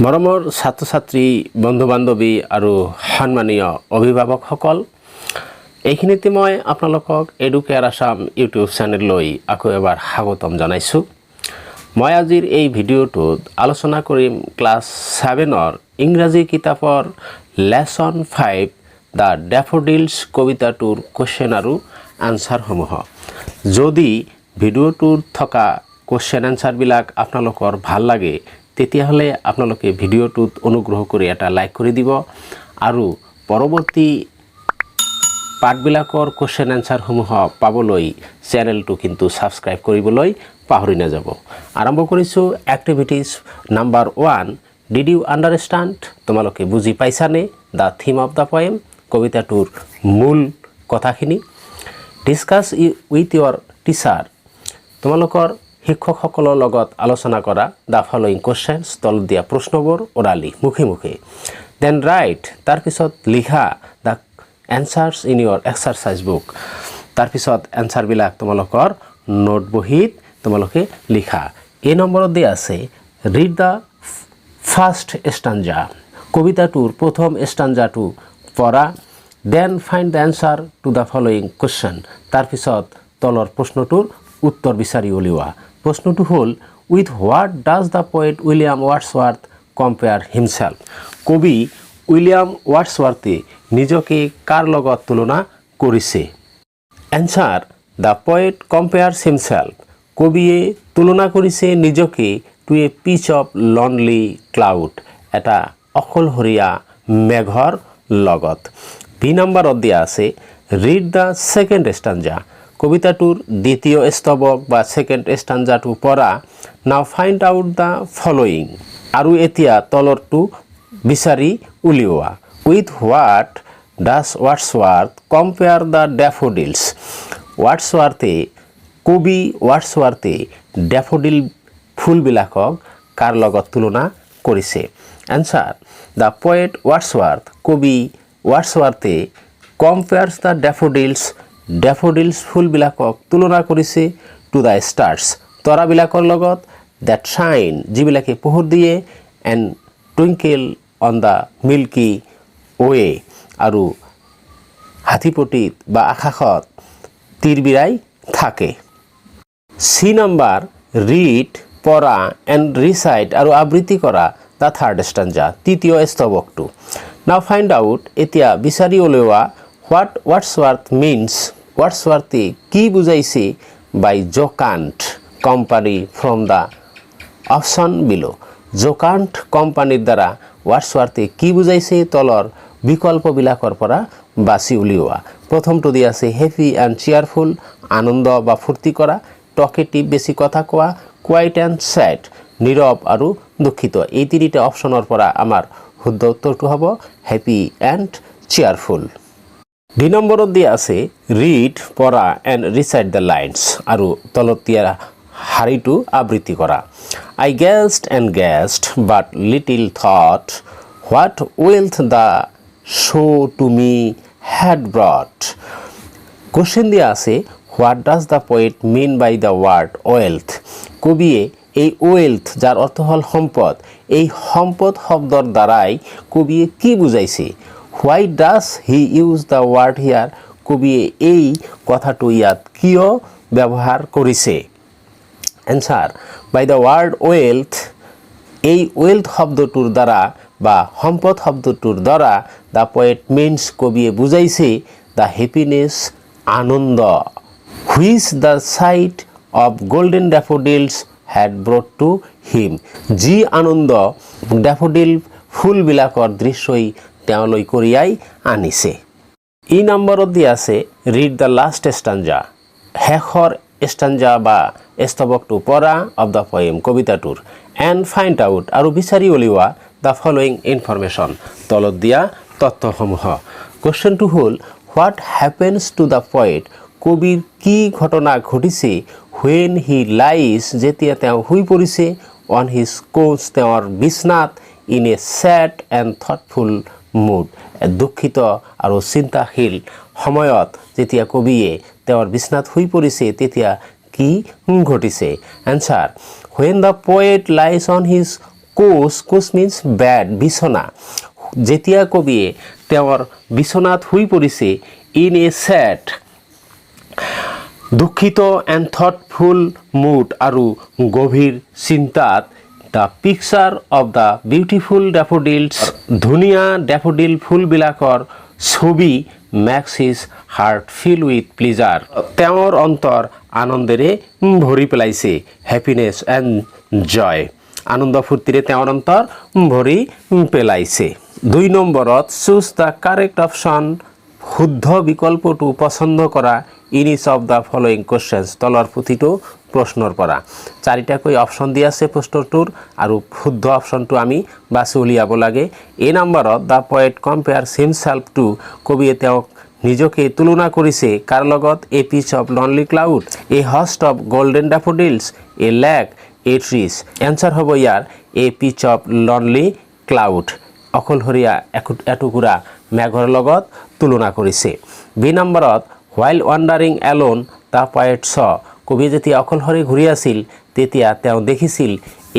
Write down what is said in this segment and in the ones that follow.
মৰমৰ ছাত্ৰ ছাত্ৰী বন্ধু বান্ধৱী আৰু সন্মানীয় অভিভাৱকসকল এইখিনিতে মই আপোনালোকক এডুকেয়াৰ আসাম ইউটিউব চেনেললৈ আকৌ এবাৰ স্বাগতম জনাইছোঁ। মই আজিৰ এই ভিডিঅ'টোত আলোচনা কৰিম ক্লাছ 7ৰ ইংৰাজী কিতাপৰ লেসন 5 দ্য ডেফোডিলছ কবিতাটোৰ কোৱেশ্চন আৰু আনসাৰসমূহ। যদি ভিডিঅ'টোত থকা কোৱেশ্চন আনসাৰবিলাক আপোনালোকৰ ভাল লাগে তেতিয়াহ'লে আপোনালোকে ভিডিঅ'টোত অনুগ্ৰহ কৰি এটা লাইক কৰি দিব আৰু পৰৱৰ্তী পাঠবিলাকৰ কোৱেশ্চন আনসাৰসমূহ পাবলৈ চেনেলটো কিন্তু সাবস্ক্ৰাইব কৰিবলৈ পাহৰি নাযাব। আৰম্ভ কৰিছোঁ activities number 1। Did you understand? তোমালোকে বুজি পাইছানে the theme of the poem, কবিতাটোৰ মূল কথাখিনি। ডিছকাছ উইথ ইয়ৰ টিচাৰ, তোমালোকৰ শিক্ষকসকলৰ লগত আলোচনা কৰা দ্য ফলোয়িং কোৱেশ্চনছ, তলত দিয়া প্ৰশ্নবোৰ ওৰালি মুখে মুখে। দেন ৰাইট, তাৰপিছত লিখা the answers in your exercise book, তাৰপিছত এনচাৰবিলাক তোমালোকৰ নোট বহীত তোমালোকে লিখা। এই নম্বৰত দিয়া আছে ৰিড দ্য ফাৰ্ষ্ট ষ্টাঞ্জা, কবিতাটোৰ প্ৰথম ষ্টাঞ্জাটো পঢ়া। Then find the answer to the following question, তাৰপিছত তলৰ প্ৰশ্নটোৰ উত্তৰ বিচাৰি উলিওৱা। প্ৰশ্নটো হ'ল with what does the poet William Wordsworth compare himself, কবি উইলিয়াম ৱাৰ্ডছৱাৰ্থে নিজকে কাৰ লগত তুলনা কৰিছে। Answer the poet compares himself, কবিয়ে তুলনা কৰিছে নিজকে to a piece of lonely cloud, এটা অকলশৰীয়া মেঘৰ লগত। বি নম্বৰত দিয়া আছে ৰিড দ্য ছেকেণ্ড ষ্টাঞ্জা, কবিতাটোৰ দ্বিতীয় স্তৱক বা ছেকেণ্ড ষ্টাঞ্জাটো পঢ়া। নাও ফাইণ্ড আউট দ্য ফলোয়িং, আৰু এতিয়া তলৰটো বিচাৰি উলিওৱা। With what does Wordsworth compare the daffodils, কবি ৱাৰ্ডছৱাৰ্থে ডেফোডিল ফুলবিলাকক কাৰ লগত তুলনা কৰিছে। এনচাৰ দ্য পয়েট ৱাৰ্ডছৱাৰ্থ, কবি ৱাৰ্ডছৱাৰ্থে কম্পেয়াৰ্ছ দ্য ডেফোডিলছ ফুলবিলাকক তুলনা কৰিছে টু দ্য ষ্টাৰ্ছ, তৰাবিলাকৰ লগত, দ্যাট শ্বাইন যিবিলাকে পোহৰ দিয়ে, and twinkle on the milky way, আৰু হাতীপটিত বা আকাশত তিৰবিৰাই থাকে। চি নম্বৰ ৰিড পঢ়া এণ্ড ৰিচাইট আৰু আবৃত্তি কৰা দ্য থাৰ্ড ষ্টাঞ্জা, তৃতীয় স্তৱকটো। নাও ফাইণ্ড আউট, এতিয়া বিচাৰি উলিওৱা হোৱাট ৱাৰ্ডছৱাৰ্থ মিনছ, ৱাৰ্ডছৱাৰ্থে কি বুজাইছে বাই জোকাণ্ট কোম্পানী ফ্ৰম দ্য অপশ্যন বিলো, জোকাণ্ট কোম্পানীৰ দ্বাৰা ৱাৰ্ডছৱাৰ্থে কি বুজাইছে তলৰ বিকল্পবিলাকৰ পৰা বাছি উলিওৱা। প্ৰথমটো দি আছে হেপী এণ্ড চিয়াৰফুল, আনন্দ বা ফূৰ্তি কৰা। টকেটিভ বেছি কথা কোৱা। কুৱাইট এণ্ড ছেড, নীৰৱ আৰু দুখিত। এই তিনিটা অপশ্যনৰ পৰা আমাৰ শুদ্ধ উত্তৰটো হ'ব হেপী এণ্ড চিয়াৰফুল। দুই নম্বৰত দিয়া আছে ৰিড পঢ়া এণ্ড ৰিচাইট দ্য লাইনছ, আৰু তলত দিয়া শাৰীটো আবৃত্তি কৰা। I gazed and gazed but little thought what wealth the show' to me had brought. Question দিয়া আছে what does the poet mean by the word wealth, কবিয়ে এই ৱেলথ যাৰ অৰ্থ হ'ল সম্পদ, এই সম্পদ শব্দৰ দ্বাৰাই কবিয়ে কি বুজাইছে। Why does he use the word here, কবিয়ে এই কথাটো ইয়াত কিয় ব্যৱহাৰ কৰিছে। Answer by the word wealth, এই ৱেলথ শব্দটোৰ দ্বাৰা বা সম্পদ শব্দটোৰ দ্বাৰা দ্য পয়েট মিনছ, কবিয়ে বুজাইছে দ্য হেপিনেছ, আনন্দ, which the sight of golden daffodils had brought to him, যি আনন্দ ডেফোডিল ফুলবিলাকৰ দৃশ্যই তেওঁলৈ কঢ়িয়াই আনিছে। ই নম্বৰত দিয়া আছে ৰিড দ্য লাষ্ট ষ্টাঞ্জা, শেষৰ ষ্টাঞ্জা বা স্তৱকটো পঢ়া অফ দ্য পয়েম, কবিতাটোৰ। এণ্ড ফাইণ্ড আউট, আৰু বিচাৰি উলিওৱা দ্য ফলোয়িং ইনফৰমেশ্যন, তলত দিয়া তথ্যসমূহ। কুৱেশ্যনটো হ'ল what happens to the poet, কবিৰ কি ঘটনা ঘটিছে হুৱেন হি লাইজ, যেতিয়া তেওঁ শুই পৰিছে, অন হিজ কোচ, তেওঁৰ বিছনাত, in a sad and thoughtful mood, দুখিত আৰু চিন্তাশীল সময়ত যেতিয়া কবিয়ে তেওঁৰ বিছনাত শুই পৰিছে তেতিয়া কি ঘটিছে। Answer when the poet lies on his couch means bed বিছনা যেতিয়া কবিয়ে তেওঁৰ বিছনাত শুই পৰিছে ইন এ ছেড দুঃখিত এণ্ড থটফুল মুড আৰু গভীৰ চিন্তাত the picture of the beautiful daffodils ধুনীয়া ডেফোডিল ফুলবিলাকৰ ছবি makes his heart fill with pleasure তেওঁৰ অন্তৰ আনন্দেৰে ভৰি পেলাইছে হেপিনেছ এণ্ড জয় আনন্দ ফূৰ্তিৰে তেওঁৰ অন্তৰ ভৰি পেলাইছে 2 নম্বৰত চুজ দ্য কাৰেক্ট অপশ্যন শুদ্ধ বিকল্পটো পছন্দ কৰা in each of the following questions তলৰ পুথিটো প্ৰশ্নৰ পৰা 4টাকৈ অপশ্যন দিয়া আছে প্ৰশ্নটোৰ আৰু শুদ্ধ অপশ্যনটো আমি বাছি উলিয়াব লাগে এই নম্বৰত the poet compares himself to কবিয়ে তেওঁক নিজকে তুলনা কৰিছে কাৰ লগত a piece of lonely cloud a host of golden daffodils a lake a trees answer হ'ব ইয়াৰ a piece of lonely cloud অকলশৰীয়া এটুকুৰা মেঘৰ লগত তুলনা কৰিছে বি নম্বৰত while wandering alone the poet saw কবি যেতিয়া অকলশৰে ঘূৰি আছিল তেতিয়া তেওঁ দেখিছিল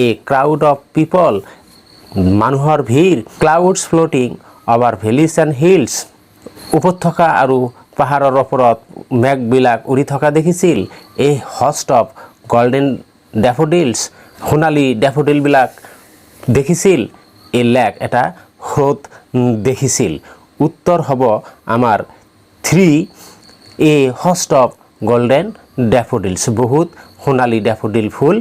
এ ক্ৰাউড অফ পিপল মানুহৰ ভিৰ clouds floating over valleys and hills উপত্যকা আৰু পাহাৰৰ ওপৰত মেঘবিলাক উৰি থকা দেখিছিল এ হষ্ট অফ গোল্ডেন ডেফোডিলছ সোণালী ডেফোডিলবিলাক দেখিছিল এ লেক এটা হ্ৰদ দেখিছিল উত্তৰ হ'ব আমাৰ 3 a host of golden daffodils বহুত সোণালী ডেফোডিল ফুল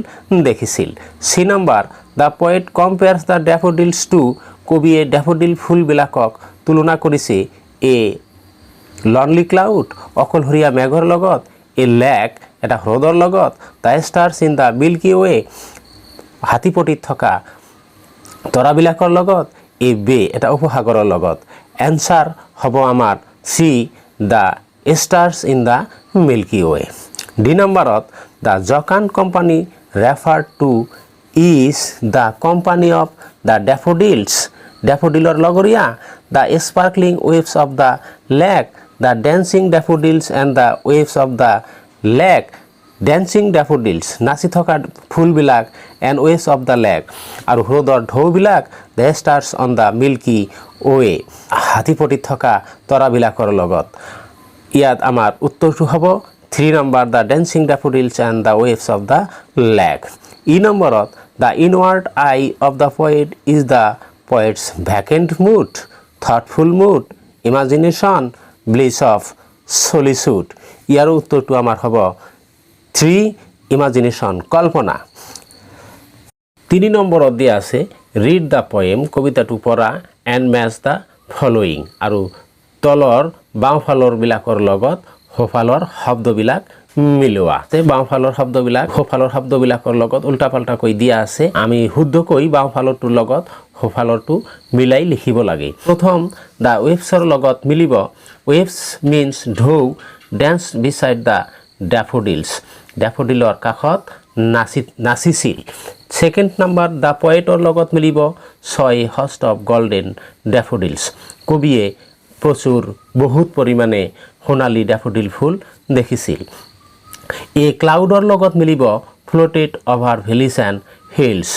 দেখিছিল C number the poet compares the daffodils to কবিয়ে ডেফোডিল ফুলবিলাকক তুলনা কৰিছে এ লনলি ক্লাউড অকলশৰীয়া মেঘৰ লগত এ লেক এটা হ্ৰদৰ লগত the stars in the milky way হাতীপটিত থকা তৰাবিলাকৰ লগত এ বে এটা উপসাগৰৰ লগত এনচাৰ হ'ব আমাৰ C the stars in the milky way D নম্বৰত the jocund company refer to is the company of the daffodils ডেফোডিলৰ লগৰীয়া the sparkling waves of the lake the dancing daffodils and the waves of the lake dancing daffodils নাচি থকা ফুলবিলাক and waves of the lake আৰু হ্ৰদৰ ঢৌবিলাক the stars on the milky way হাতীপটিত থকা তৰাবিলাকৰ লগত ইয়াত আমাৰ উত্তৰটো হ'ব 3 number the dancing daffodils and the waves of the lake E নম্বৰত the inward eye of the poet is the poet's vacant mood thoughtful mood imagination bliss of solitude ইয়াৰ উত্তৰটো আমাৰ হ'ব 3 ইমাজিনেশ্যন কল্পনা 3 নম্বৰত দিয়া আছে ৰিড দ্য পয়েম কবিতাটো পঢ়া এণ্ড মেচ দ্য ফলোয়িং আৰু তলৰ বাওঁফালৰবিলাকৰ লগত সোঁফালৰ শব্দবিলাক মিলোৱা বাওঁফালৰ শব্দবিলাক সোঁফালৰ শব্দবিলাকৰ লগত উল্টা পাল্টাকৈ দিয়া আছে আমি শুদ্ধকৈ বাওঁফালৰটোৰ লগত সোঁফালৰটো মিলাই লিখিব লাগে প্ৰথম দ্য ৱেভছৰ লগত মিলিব ৱেভছ মিন্স ঢৌ ডেন্স বিচাইড দ্য ডেফোডিলছ ডেফোডিলৰ কাষত নাচিছিল ছেকেণ্ড নম্বৰ দ্য পয়েটৰ লগত মিলিব ছয় হষ্ট অফ গোল্ডেন ডেফোডিলছ কবিয়ে প্ৰচুৰ বহুত পৰিমাণে সোণালী ডেফোডিল ফুল দেখিছিল এই ক্লাউডৰ লগত মিলিব floated over valleys and hills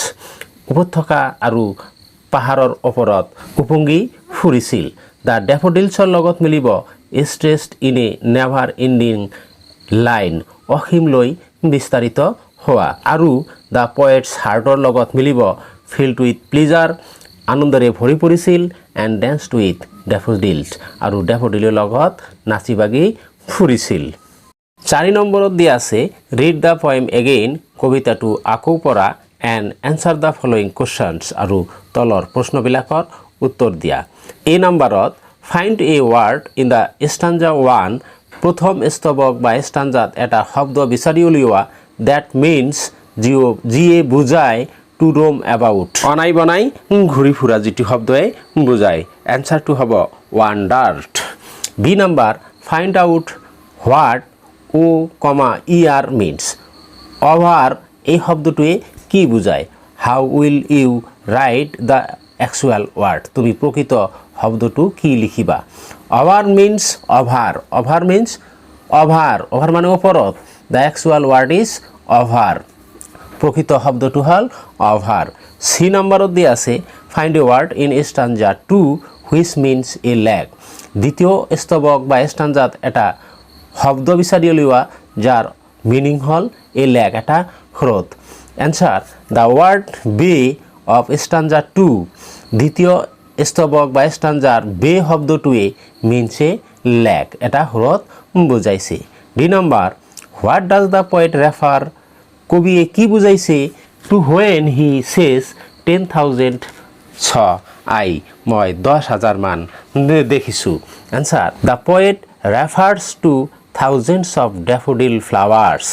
উপত্যকা আৰু পাহাৰৰ ওপৰত উপঙি ফুৰিছিল দ্য ডেফোডিলছৰ লগত মিলিব stretched in a never ending line অসীমলৈ বিস্তাৰিত হোৱা আৰু দ্য পয়েটছ হাৰ্টৰ লগত মিলিব ফিল্ড উইথ প্লিজাৰ আনন্দৰে ভৰি পৰিছিল এণ্ড ডেন্সড উইথ ডেফোডিলছ আৰু ডেফোডিলৰ লগত নাচি বাগি ফুৰিছিল 4 নম্বৰত দিয়া আছে ৰিড দ্য পয়েম এগেইন কবিতাটো আকৌ পঢ়া and answer the following questions আৰু তলৰ প্ৰশ্নবিলাকৰ উত্তৰ দিয়া এই নম্বৰত find a word in the stanza 1 প্ৰথম স্তৱক বা ষ্টাঞ্জাত এটা শব্দ বিচাৰি উলিওৱা দ্যাট মিন্স যিয়ে বুজায় টু ৰোম এবাউট অনাই বনাই ঘূৰি ফুৰা যিটো শব্দই বুজায় এনচাৰটো হ'ব wandered B number find out what O comma ইয়াৰ মিন্স অভাৰ এই শব্দটোৱে কি বুজায় how will you write the actual word তুমি প্ৰকৃত শব্দটো কি লিখিবা over means over means over মানে ওপৰত the actual word is over প্ৰকৃত শব্দটো হ'ল অভাৰ সি নম্বৰত দিয়া আছে find a word in stanza 2 which means a lake দ্বিতীয় স্তবক বা ষ্টাঞ্জাত এটা শব্দ বিচাৰি উলিওৱা যাৰ মিনিং হ'ল এ লেগ এটা হ্ৰদ answer the word bay of stanza 2 দ্বিতীয় স্তবক বা ষ্টাঞ্জাৰ বে শব্দটোৱে মিনছ এ লেগ এটা হ্ৰদ বুজাইছে D number what does the poet refer কবিয়ে কি বুজাইছে টু হোৱেন হি চেজ 10,000 আই মই 10,000 মান দেখিছোঁ answer the poet refers to thousands of daffodil flowers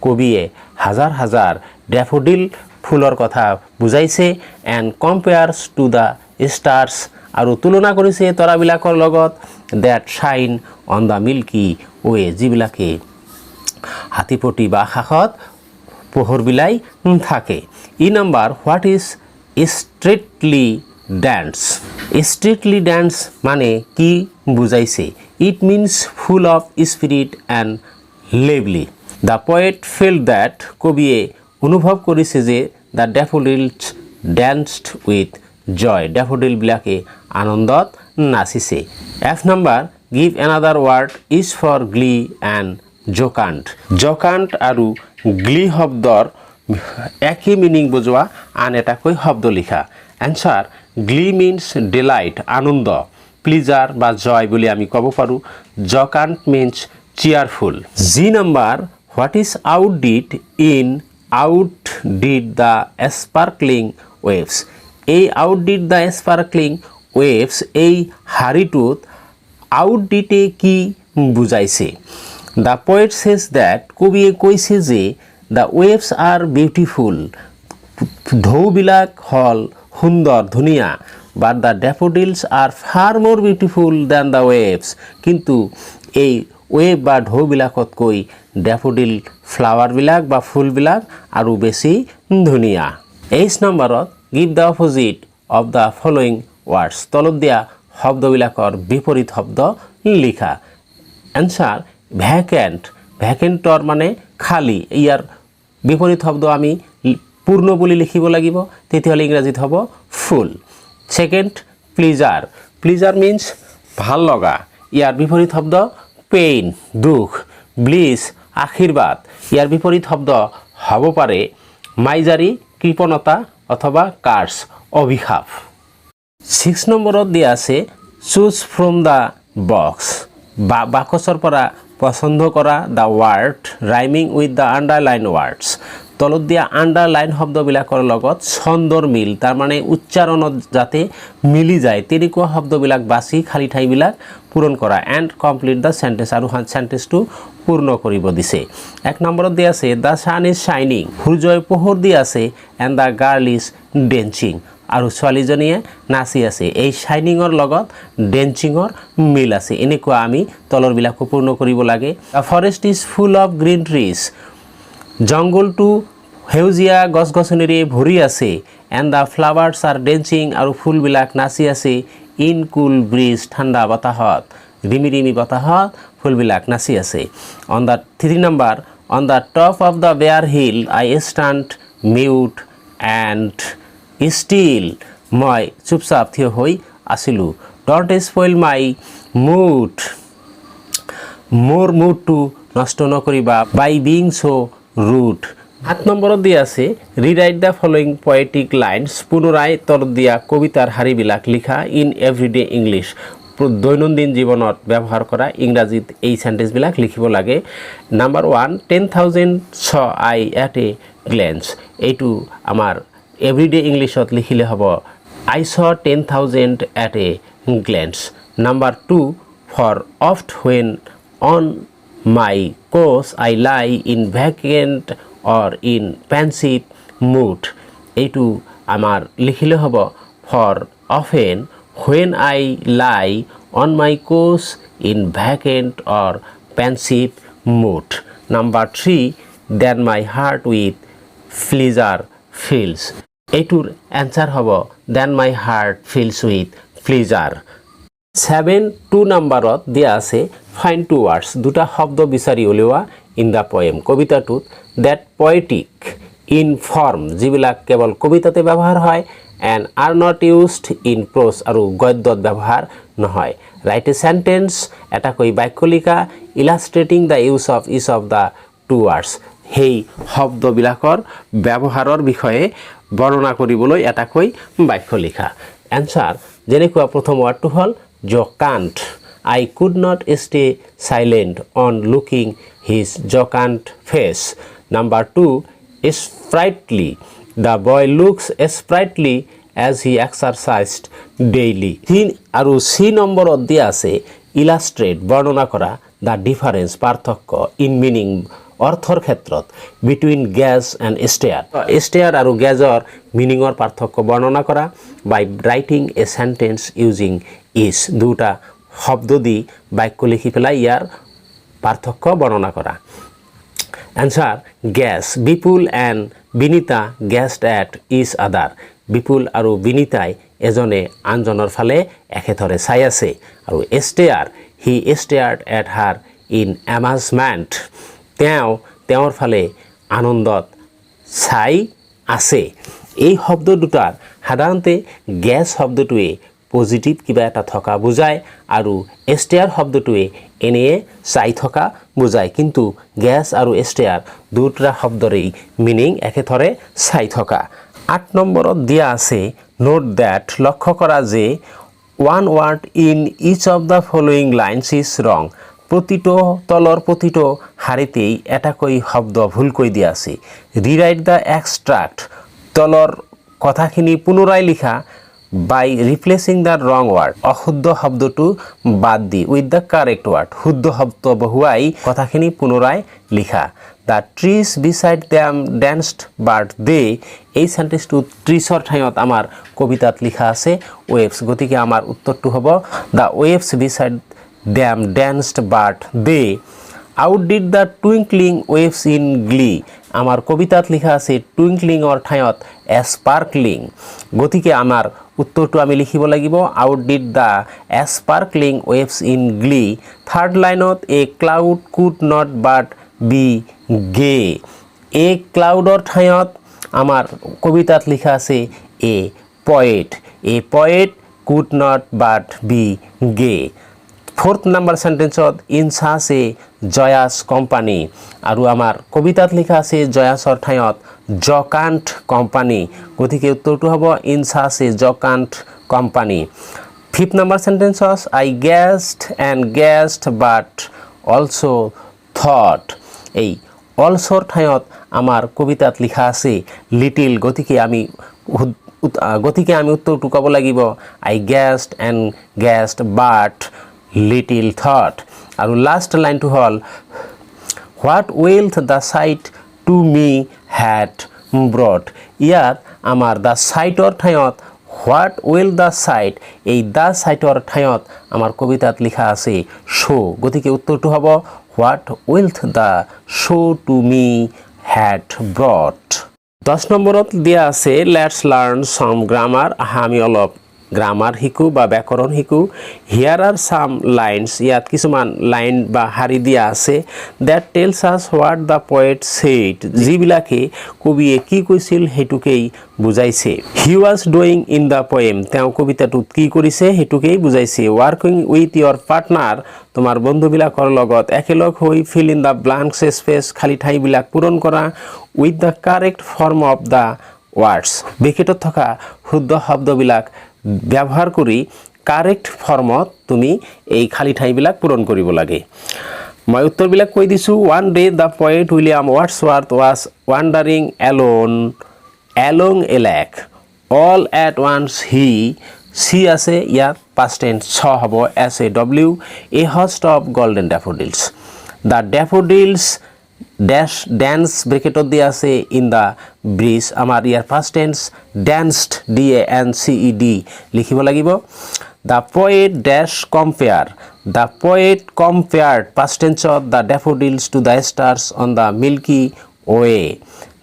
কবিয়ে হাজাৰ হাজাৰ ডেফোডিল ফুলৰ কথা বুজাইছে and compares to the stars আৰু তুলনা কৰিছে তৰাবিলাকৰ লগত that shine on the milky way যিবিলাকে হাতীপতি বা আকাশত পোহৰ বিলাই থাকে E number what is sprightly dance sprightly dance মানে কি বুজাইছে it means full of spirit and lively the poet feel that কবিয়ে অনুভৱ কৰিছে যে দ্য ডেফোডিলছ ডেন্সড উইথ জয় ডেফোডিলবিলাকে আনন্দত নাচিছে F number give another word is for glee and jocund আৰু গ্লি শব্দৰ একেই মিনিং বুজোৱা আন এটাকৈ শব্দ লিখা এনচাৰ গ্লি মিনছ ডিলাইট আনন্দ প্লিজাৰ বা জয় বুলি আমি ক'ব পাৰোঁ jocund means cheerful G number what is outdid the sparkling waves এই আউটডিড দ্য স্পাৰ্কলিং ৱেভছ এই শাৰীটোত আউটডিডে কি বুজাইছে দ্য পয়েট সেজ দ্যাট কবিয়ে কৈছে যে দ্য ৱেভছ আৰ বিউটিফুল ঢৌবিলাক হ'ল সুন্দৰ ধুনীয়া বাট দ্য ডেফোডিলছ আৰ ফাৰ মোৰ বিউটিফুল দেন দ্য ৱেভছ কিন্তু এই ৱেভ বা ঢৌবিলাকতকৈ ডেফোডিল ফ্লাৱাৰবিলাক বা ফুলবিলাক আৰু বেছি ধুনীয়া এইচ নম্বৰত give the opposite of the following words তলত দিয়া শব্দবিলাকৰ বিপৰীত শব্দ লিখা এনচাৰ ভেকেণ্টৰ মানে খালী ইয়াৰ বিপৰীত শব্দ আমি পূৰ্ণ বুলি লিখিব লাগিব তেতিয়াহ'লে ইংৰাজীত হ'ব ফুল ছেকেণ্ড প্লিজাৰ মিনছ ভাল লগা ইয়াৰ বিপৰীত শব্দ পেইন দুখ ব্লিছ আশীৰ্বাদ ইয়াৰ বিপৰীত শব্দ হ'ব পাৰে মাইজাৰী কৃপণতা অথবা কাৰ্ছ অভিশাপ 6 নম্বৰত দিয়া আছে চুজ ফ্ৰম দ্য বক্স বাকচৰ পৰা পচন্দ কৰা the ward rhyming with the underline words তলত দিয়া আণ্ডাৰলাইন শব্দবিলাকৰ লগত ছন্দৰ মিল তাৰমানে উচ্চাৰণত যাতে মিলি যায় তেনেকুৱা শব্দবিলাক বাছি খালী ঠাইবিলাক পূৰণ কৰা এণ্ড কমপ্লিট দ্য চেণ্টেন্স আৰু চেণ্টেন্সটো পূৰ্ণ কৰিব দিছে 1 নম্বৰত দিয়া আছে দ্য ছান ইজ শ্বাইনিং সূৰ্যই পোহৰ দি আছে and the girl is dancing আৰু ছোৱালীজনীয়ে নাচি আছে এই শ্বাইনিঙৰ লগত ডেন্সিঙৰ মিল আছে এনেকুৱা আমি তলৰবিলাকো পূৰ্ণ কৰিব লাগে the forest is full of green trees জংঘলটো সেউজীয়া গছ গছনিৰে ভৰি আছে and the flowers are dancing আৰু ফুলবিলাক নাচি আছে ইন কুল ব্ৰিজ ঠাণ্ডা বতাহত ৰিমি বতাহত ফুলবিলাক নাচি আছে on the 3 number on the top of the bare hill I stand mute and still মই চুপচাপ থিয় হৈ আছিলোঁ ডণ্ট স্পইল মাই মুড মোৰ মুডটো নষ্ট নকৰিবা বাই বিং ছ' ৰুড 7 নম্বৰত দিয়া আছে rewrite the following poetic lines পুনৰাই তলত দিয়া কবিতাৰ শাৰীবিলাক লিখা ইন এভৰিডে ইংলিছ দৈনন্দিন জীৱনত ব্যৱহাৰ কৰা ইংৰাজীত এই চেণ্টেন্সবিলাক লিখিব লাগে number 1 10,000 I at a glance এইটো আমাৰ এভৰিডে ইংলিছত লিখিলে হ'ব I saw 10,000 at a glance number 2 for oft when on my couch I lie in vacant or in pensive mood এইটো আমাৰ লিখিলে হ'ব for often when I lie on my couch in vacant or pensive mood number 3 then my heart with pleasure fills এইটোৰ answer হ'ব then my heart feels with pleasure 2 নম্বৰত দিয়া আছে find 2 words দুটা শব্দ বিচাৰি উলিওৱা ইন দ্য পয়েম কবিতাটোত ডেট পয়েটিক ইন ফৰ্ম যিবিলাক কেৱল কবিতাতে ব্যৱহাৰ হয় and are not used in prose আৰু গদ্যত ব্যৱহাৰ নহয়। ৰাইট এ চেণ্টেন্স এটাকৈ বাক্য লিখা illustrating the use of each of the two words সেই শব্দবিলাকৰ ব্যৱহাৰৰ বিষয়ে বৰ্ণনা কৰিবলৈ এটাকৈ বাক্য লিখা। এনচাৰ যেনেকুৱা প্ৰথম ৱাৰ্ডটো হ'ল জকাণ্ট I could not stay silent on looking his jocund face. Number 2, sprightly. The boy looks sprightly as he exercised daily. 3 আৰু C নম্বৰত দিয়া আছে illustrate বৰ্ণনা কৰা the difference পাৰ্থক্য in meaning অৰ্থৰ ক্ষেত্ৰত between gaze and stare. stare আৰু gazeৰ মিনিঙৰ পাৰ্থক্য বৰ্ণনা কৰা by writing a sentence using is দুটা শব্দ দি বাক্য লিখি পেলাই ইয়াৰ পাৰ্থক্য বৰ্ণনা কৰা। Answer gaze Bipul and Binita gazed at each other Bipul আৰু বিনীতাই এজনে আনজনৰ ফালে একেথৰে চাই আছে। আৰু stare he stared at her in amazement তেওঁৰ ফালে আনন্দত চাই আছে। এই শব্দ দুটাৰ সাধাৰণতে গেছ শব্দটোৱে পজিটিভ কিবা এটা থকা বুজায় আৰু ষ্টেয়াৰ শব্দটোৱে এনেয়ে চাই থকা বুজায়, কিন্তু গেছ আৰু ষ্টেয়াৰ দুটা শব্দৰেই মিনিং একেথৰে চাই থকা। 8 নম্বৰত দিয়া আছে নোট দ্যাট লক্ষ্য কৰা যে one word in each of the following lines is wrong তলৰ প্ৰতিটো শাৰীতেই এটাকৈ শব্দ ভুলকৈ দিয়া আছে। ৰিৰাইট দ্য এক্সট্ৰাক্ট তলৰ কথাখিনি পুনৰাই লিখা by replacing the wrong word অশুদ্ধ শব্দটো বাদ দি with the correct word শুদ্ধ শব্দ বহুৱাই কথাখিনি পুনৰাই লিখা। The trees beside them danced but they এই সেন্টেন্সটো ট্ৰিছৰ ঠাইত আমাৰ কবিতাত লিখা আছে waves, গতিকে আমাৰ উত্তৰটো হ'ব the waves beside them danced but they outdid the twinkling waves in glee আমাৰ কবিতাত লিখা আছে টুইংকলিঙৰ ঠাইত স্পাৰ্কলিং, গতিকে আমাৰ উত্তৰটো আমি লিখিব লাগিব outdid the sparkling waves in glee। Third লাইনত a cloud could not but be gay a ক্লাউডৰ ঠাইত আমাৰ কবিতাত লিখা আছে a poet could not but be gay। Fourth number সেন্টেন্সত ইন সাচ এ জয়াস কোম্পানী আৰু আমাৰ কবিতাত লিখা আছে জয়াসৰ ঠাইত জকাণ্ট কোম্পানী, গতিকে উত্তৰটো হ'ব in such a jocund company. Fifth number সেন্টেন্সত I gazed but also thought এই অলছোৰ ঠাইত আমাৰ কবিতাত লিখা আছে লিটিল, গতিকে আমি উত্তৰটো ক'ব লাগিব I gazed but little thought. আৰু লাষ্ট লাইনটো হ'ল what wealth the sight to me had brought ইয়াত আমাৰ দ্য চাইটৰ ঠাইত হোৱাট ৱেল দ্য চাইট এই দ্য চাইটৰ ঠাইত আমাৰ কবিতাত লিখা আছে শ্ব', গতিকে উত্তৰটো হ'ব what wealth the show' to me had brought. 10 নম্বৰত দিয়া আছে লেটছ লাৰ্ণ চাম গ্ৰামাৰ আমি অলপ গ্ৰামাৰ শিকোঁ বা ব্যাকৰণ শিকোঁ। হিয়াৰ আৰ চাম লাইনছ ইয়াত কিছুমান লাইন বা শাৰী দিয়া আছে ডেট টেলছ আছ হোৱাট দ্য পয়েট ছেইড যিবিলাকে কবিয়ে কি কৈছিল সেইটোকেই বুজাইছে। He was doing in the poem তেওঁ কবিতাটোত কি কৰিছে সেইটোকেই বুজাইছে। ৱাৰ্কিং উইথ ইয়ৰ পাৰ্টনাৰ তোমাৰ বন্ধুবিলাকৰ লগত একেলগ হৈ fill in the blanks space খালী ঠাইবিলাক পূৰণ কৰা with the correct form of the words ব্ৰেকেটত থকা শুদ্ধ শব্দবিলাক ব্যৱহাৰ কৰি কাৰেক্ট ফৰ্মত তুমি এই খালী ঠাইবিলাক পূৰণ কৰিব লাগে। মই উত্তৰবিলাক কৈ দিছোঁ। One day the poet William Wordsworth was wandering along a lake all at once see আছে ইয়াত পাষ্ট টেন্স হ'ব SAW a host of golden daffodils the daffodils dance ব্ৰেকেটত দিয়া আছে ইন দ্য ব্ৰিজ আমাৰ ইয়াৰ ফাৰ্ষ্ট টেন্স ডেন্সড DANCED লিখিব লাগিব। The poet the poet compared past টেন্সত the daffodils to the stars on the milky way.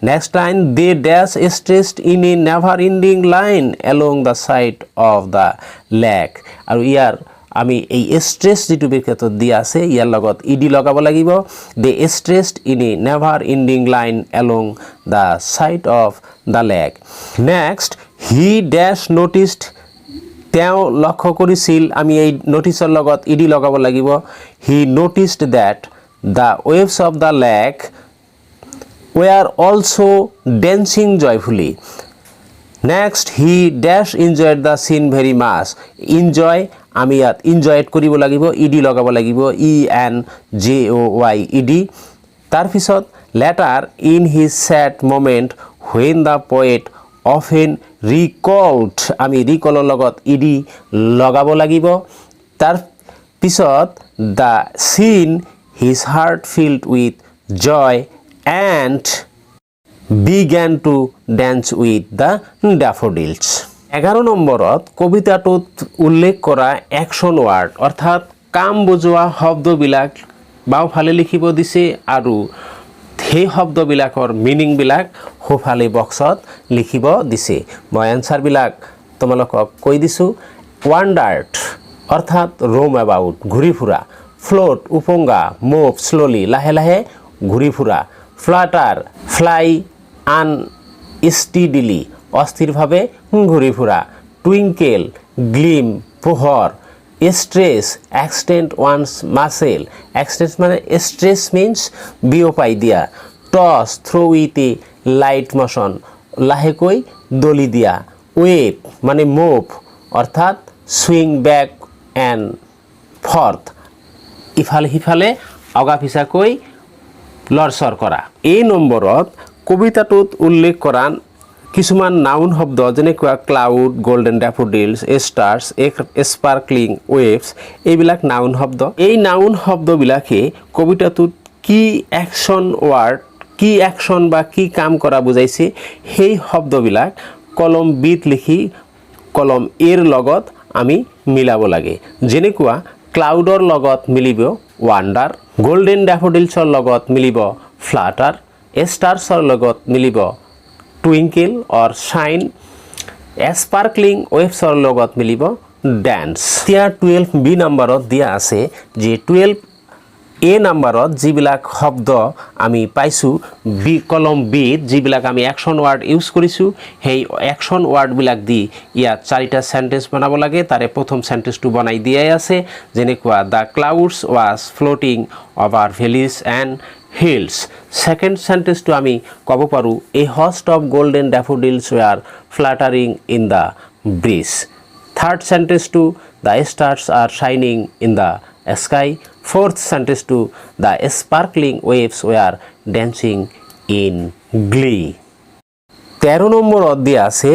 Next line they dash stretched in a never ending line along the side of the lake আৰু ইয়াৰ আমি এই স্ট্ৰেছ যিটো বিশেষত দিয়া আছে ইয়াৰ লগত ইডি লগাব লাগিব they stretched in a never ending line along the side of the lake next he dash noticed তেওঁ লক্ষ্য কৰিছিল আমি এই নটিছৰ লগত ইডি লগাব লাগিব he noticed that the waves of the lake were also dancing joyfully. Next, he dash enjoyed the scene very much. Enjoy, আমি ইয়াত enjoyed কৰিব লাগিব ed লগাব লাগিব enjoy তাৰ পিছত later in his sad moment when the poet often recalled আমি recallৰ লগত ed লগাব লাগিব তাৰ পিছত the scene his heart filled with joy and began to dance with the daffodils 11 নম্বৰত কবিতাটোত উল্লেখ কৰা অ্যাকশন ওয়াৰ্ড অৰ্থাৎ কাম বুজোৱা শব্দবিলাক বাওঁফালে লিখিব দিছে আৰু সেই শব্দবিলাকৰ মিনিংবিলাক সোঁফালে বক্সত লিখিব দিছে মই এনসাৰবিলাক তোমালোকক কৈ দিছো ওয়ান্ডাৰ্ড অৰ্থাৎ roam about ঘূৰি ফুৰা float উপঙ্গা move slowly লাহে লাহে ঘূৰি ফুৰা flutter fly unsteadily অস্থিৰভাৱে ঘূৰি ফুৰা twinkle gleam পোহৰ stress extend one's muscle extend মানে stress means বিয়পাই দিয়া toss throw with a light motion লাহেকৈ দলি দিয়া wave মানে move অৰ্থাৎ swing back and forth ইফালে সিফালে আগা পিছাকৈ লৰচৰ কৰা এই নম্বৰত কবিতাটোত উল্লেখ কৰা কিছুমান নাউন শব্দ যেনেকুৱা cloud golden daffodils stars sparkling waves এইবিলাক নাউন শব্দ এই নাউন শব্দবিলাকে কবিতাটোত কি অ্যাকশন ওয়ার্ড কি অ্যাকশন বা কি কাম কৰা বুজাইছে সেই শব্দবিলাক কলম বিত লিখি কলম এৰ লগত আমি মিলাব লাগে যেনেকুৱা ক্লাউডৰ লগত মিলিব ওয়ান্ডাৰ গোল্ডেন ড্যাফোডিলসৰ লগত মিলিব ফ্লাটাৰ স্টাৰ্সৰ লগত মিলিব টুইংকেল অৰ শাইন স্পাৰ্কলিং ওয়েভছৰ লগত মিলিব ড্যান্স এতিয়া 12 বি নম্বৰত দিয়া আছে যে 12 এ নম্বৰত যিবিলাক শব্দ আমি পাইছো বি কলম বিত যিবিলাক আমি অ্যাকশন ওয়ার্ড ইউজ কৰিছো সেই অ্যাকশন ওয়াৰ্ডবিলাক দি ইয়াত চাৰিটা সেন্টেন্স বনাব লাগে তাৰে প্ৰথম সেন্টেন্সটো বনাই দিয়াই আছে যেনেকুৱা the clouds was floating over valleys and hills second sentence to ami kobo paru a host of golden daffodils were fluttering in the breeze third sentence to the stars are shining in the sky fourth sentence to the sparkling waves were dancing in glee 13 নম্বর অধ্যায় আছে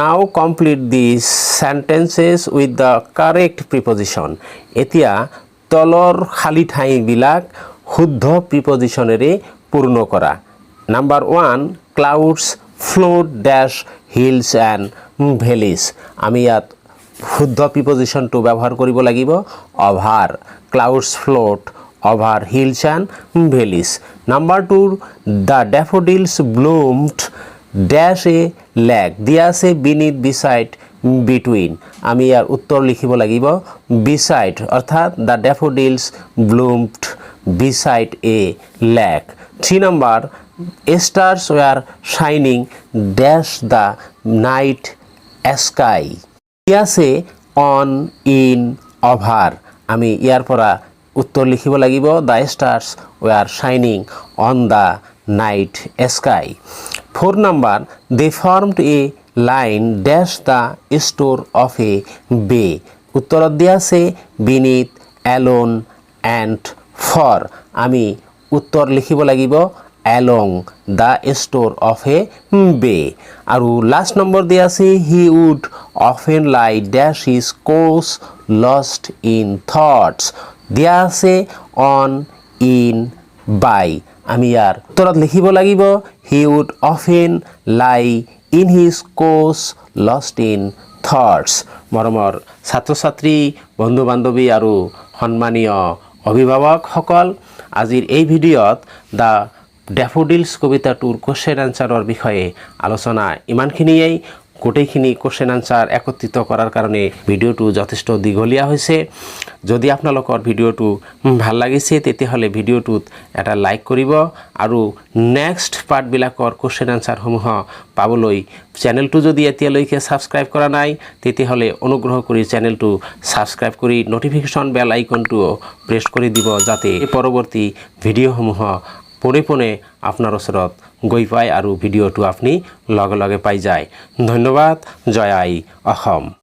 now complete these sentences with the correct preposition এতিয়া তলৰ খালি ঠাই বিলাক শুদ্ধ প্ৰিপজিশনেৰে পূৰ্ণ কৰা number 1 clouds float dash hills and valleys আমি ইয়াত শুদ্ধ প্রিপজিশনটো ব্যৱহাৰ কৰিব লাগিব over clouds float over hills and valleys number 2 the daffodils bloomed dash a lake দিয়া আছে বিনিথ বিসাইড between আমি ইয়াৰ উত্তৰ লিখিব লাগিব beside অৰ্থাৎ the daffodils bloomed beside a lake 3 number stars were shining dash the night sky আছে on in over আমি ইয়াৰ পৰা উত্তৰ লিখিব লাগিব the stars were shining on the night sky 4 number they formed a line dash the store of a bay উত্তৰত দিয়া আছে beneath alone and for আমি উত্তৰ লিখিব লাগিব along the store of a bay আৰু লাষ্ট নম্বৰ দিয়া আছে he would often lie dash his course lost in thoughts দিয়া আছে on in by আমি ইয়াৰ উত্তৰত লিখিব লাগিব he would often lie in his course lost in thoughts মৰমৰ ছাত্ৰ ছাত্ৰী বন্ধু বান্ধৱী আৰু সন্মানীয় অভিভাৱকসকল আজিৰ এই ভিডিঅ'ত দ্য ড্যাফোডিলস কবিতাটোৰ কোৱেশ্চন আনসাৰৰ বিষয়ে আলোচনা ইমানখিনিয়েই গোটেইখিনি কোশ্চেন আনসাৰ একত্ৰিত কৰাৰ কাৰণে ভিডিঅ'টো যথেষ্ট দীঘলীয়া হৈছে। যদি আপোনালোকৰ ভিডিঅ'টো ভাল লাগিছে তেতিয়াহ'লে ভিডিঅ'টোত এটা লাইক কৰিব আৰু নেক্সট পাৰ্টবিলাকৰ কোশ্চেন আনসাৰসমূহ পাবলৈ চেনেলটো যদি এতিয়ালৈকে ছাবস্ক্ৰাইব কৰা নাই তেতিয়াহ'লে অনুগ্ৰহ কৰি চেনেলটো ছাবস্ক্ৰাইব কৰি নটিফিকেশ্যন বেল আইকনটো প্ৰেছ কৰি দিব যাতে পৰৱৰ্তী ভিডিঅ'সমূহ পোনে পোনে আপোনাৰ ওচৰত গৈ পায় আৰু ভিডিঅ'টো আপুনি লগে লগে পাই যায়। ধন্যবাদ। জয় আই অসম।